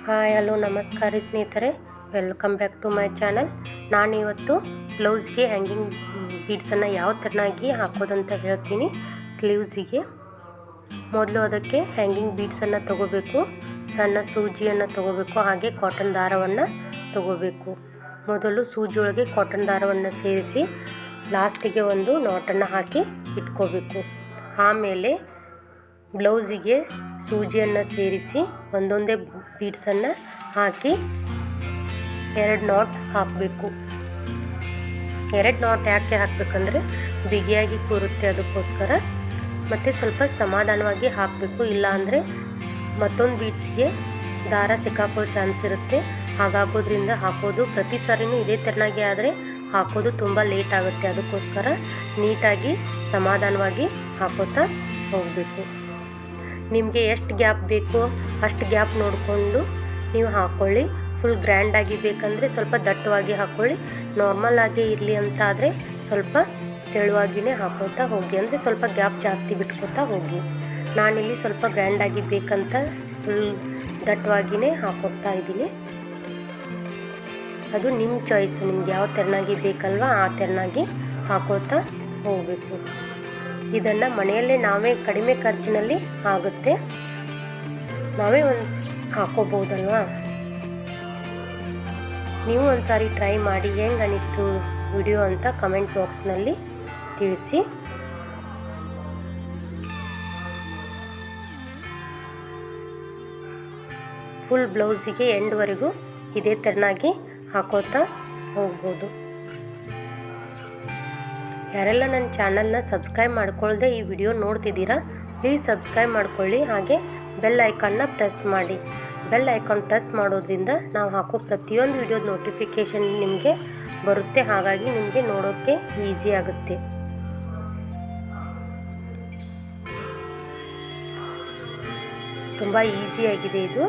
Hi hello ನಮಸ್ಕಾರ ಸ್ನೇಹಿತರೆ, welcome back to my channel. ನಾನಿವತ್ತು ಬ್ಲೌಸ್ಗೆ ಹ್ಯಾಂಗಿಂಗ್ ಬೀಡ್ಸನ್ನು ಯಾವ ಥರನಾಗಿ ಹಾಕೋದಂತ ಹೇಳ್ತೀನಿ. ಸ್ಲೀವ್ಸಿಗೆ ಮೊದಲು ಅದಕ್ಕೆ ಹ್ಯಾಂಗಿಂಗ್ ಬೀಡ್ಸನ್ನು ತಗೋಬೇಕು, ಸಣ್ಣ ಸೂಜಿಯನ್ನು ತಗೋಬೇಕು, ಹಾಗೆ ಕಾಟನ್ ದಾರವನ್ನು ತಗೋಬೇಕು. ಮೊದಲು ಸೂಜಿ ಒಳಗೆ ಕಾಟನ್ ದಾರವನ್ನು ಸೇರಿಸಿ ಲಾಸ್ಟಿಗೆ ಒಂದು ನಾಟನ್ನು ಹಾಕಿ ಇಟ್ಕೋಬೇಕು. ಆಮೇಲೆ ಬ್ಲೌಸಿಗೆ ಸೂಜಿಯನ್ನು ಸೇರಿಸಿ ಒಂದೊಂದೇ ಬೀಡ್ಸನ್ನು ಹಾಕಿ 2 ನಾಟ್ ಹಾಕಬೇಕು. 2 ನಾಟ್ ಯಾಕೆ ಹಾಕಬೇಕಂದ್ರೆ ಬಿಗಿಯಾಗಿ ಕೂರುತ್ತೆ, ಅದಕ್ಕೋಸ್ಕರ. ಮತ್ತು ಸ್ವಲ್ಪ ಸಮಾಧಾನವಾಗಿ ಹಾಕಬೇಕು, ಇಲ್ಲಾಂದರೆ ಮತ್ತೊಂದು ಬೀಡ್ಸ್ಗೆ ದಾರ ಸಿಕ್ಕಾಕೊಳ್ಳೋ ಚಾನ್ಸ್ ಇರುತ್ತೆ. ಹಾಗಾಗೋದ್ರಿಂದ ಹಾಕೋದು ಪ್ರತಿ ಸಾರಿನೂ ಇದೇ ಥರನಾಗಿ ಆದರೆ ಹಾಕೋದು ತುಂಬ ಲೇಟ್ ಆಗುತ್ತೆ. ಅದಕ್ಕೋಸ್ಕರ ನೀಟಾಗಿ ಸಮಾಧಾನವಾಗಿ ಹಾಕೋತಾ ಹೋಗಬೇಕು. ನಿಮಗೆ ಎಷ್ಟು ಗ್ಯಾಪ್ ಬೇಕೋ ಅಷ್ಟು ಗ್ಯಾಪ್ ನೋಡಿಕೊಂಡು ನೀವು ಹಾಕ್ಕೊಳ್ಳಿ. ಫುಲ್ ಗ್ರ್ಯಾಂಡಾಗಿ ಬೇಕಂದರೆ ಸ್ವಲ್ಪ ದಟ್ಟವಾಗಿ ಹಾಕ್ಕೊಳ್ಳಿ. ನಾರ್ಮಲಾಗಿ ಇರಲಿ ಅಂತ ಆದರೆ ಸ್ವಲ್ಪ ತೆಳುವಾಗಿಯೇ ಹಾಕೋತಾ ಹೋಗಿ, ಅಂದರೆ ಸ್ವಲ್ಪ ಗ್ಯಾಪ್ ಜಾಸ್ತಿ ಬಿಟ್ಕೋತಾ ಹೋಗಿ. ನಾನಿಲ್ಲಿ ಸ್ವಲ್ಪ ಗ್ರ್ಯಾಂಡಾಗಿ ಬೇಕಂತ ಫುಲ್ ದಟ್ಟವಾಗಿಯೇ ಹಾಕೋತಾ ಇದ್ದೀನಿ. ಅದು ನಿಮ್ಮ ಚಾಯ್ಸ್, ನಿಮ್ಗೆ ಯಾವ ಥರನಾಗಿ ಬೇಕಲ್ವ ಆ ಥರನಾಗಿ ಹಾಕೋತಾ ಹೋಗಬೇಕು. ಇದನ್ನು ಮನೆಯಲ್ಲೇ ನಾವೇ ಕಡಿಮೆ ಖರ್ಚಿನಲ್ಲಿ ಆಗುತ್ತೆ, ನಾವೇ ಒಂದು ಹಾಕೋಬೋದಲ್ವ. ನೀವು ಒಂದು ಸಾರಿ ಟ್ರೈ ಮಾಡಿ ಹೆಂಗೆ ಅನಿಸ್ತು ವಿಡಿಯೋ ಅಂತ ಕಮೆಂಟ್ ಬಾಕ್ಸ್ನಲ್ಲಿ ತಿಳಿಸಿ. ಫುಲ್ ಬ್ಲೌಸಿಗೆ ಎಂಡ್ವರೆಗೂ ಇದೇ ಥರನಾಗಿ ಹಾಕೋತಾ ಹೋಗ್ಬೋದು. ಯಾರೆಲ್ಲ ನನ್ನ ಚಾನಲ್ನ ಸಬ್ಸ್ಕ್ರೈಬ್ ಮಾಡ್ಕೊಳ್ಳದೆ ಈ ವಿಡಿಯೋ ನೋಡ್ತಿದ್ದೀರಾ, ಪ್ಲೀಸ್ ಸಬ್ಸ್ಕ್ರೈಬ್ ಮಾಡ್ಕೊಳ್ಳಿ. ಹಾಗೆ ಬೆಲ್ ಐಕಾನ್ನ ಪ್ರೆಸ್ ಮಾಡಿ. ಬೆಲ್ ಐಕಾನ್ ಪ್ರೆಸ್ ಮಾಡೋದ್ರಿಂದ ನಾವು ಹಾಕೋ ಪ್ರತಿಯೊಂದು ವಿಡಿಯೋದ ನೋಟಿಫಿಕೇಷನ್ ನಿಮಗೆ ಬರುತ್ತೆ. ಹಾಗಾಗಿ ನಿಮಗೆ ನೋಡೋಕ್ಕೆ ಈಸಿ ಆಗುತ್ತೆ. ತುಂಬ ಈಸಿಯಾಗಿದೆ ಇದು,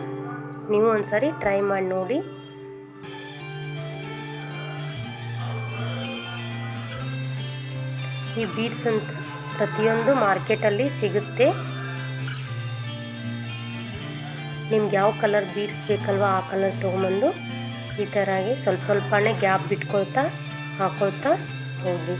ನೀವು ಒಂದು ಸಾರಿ ಟ್ರೈ ಮಾಡಿ ನೋಡಿ. ಈ ಬೀಡ್ಸ್ ಅಂತ ಪ್ರತಿಯೊಂದು ಮಾರ್ಕೆಟಲ್ಲಿ ಸಿಗುತ್ತೆ. ನಿಮ್ಗೆ ಯಾವ ಕಲರ್ ಬೀಡ್ಸ್ ಬೇಕಲ್ವ ಆ ಕಲರ್ ತೊಗೊಂಬಂದು ಈ ಥರಾಗಿ ಸ್ವಲ್ಪ ಸ್ವಲ್ಪನೇ ಗ್ಯಾಪ್ ಬಿಟ್ಕೊಳ್ತಾ ಹಾಕೊಳ್ತಾ ಹೋಗಿ.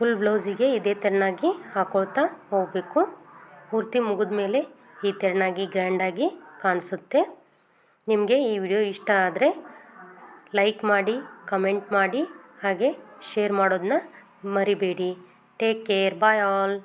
ಫುಲ್ ಬ್ಲೌಸಿಗೆ ಇದೇ ತೆರನಾಗಿ ಹಾಕ್ಕೊಳ್ತಾ ಹೋಗಬೇಕು. ಪೂರ್ತಿ ಮುಗಿದ ಮೇಲೆ ಈ ತೆರನಾಗಿ ಗ್ರ್ಯಾಂಡಾಗಿ ಕಾಣಿಸುತ್ತೆ. ನಿಮಗೆ ಈ ವಿಡಿಯೋ ಇಷ್ಟ ಆದರೆ ಲೈಕ್ ಮಾಡಿ, ಕಮೆಂಟ್ ಮಾಡಿ, ಹಾಗೆ ಶೇರ್ ಮಾಡೋದನ್ನ ಮರಿಬೇಡಿ. Take care, bye all.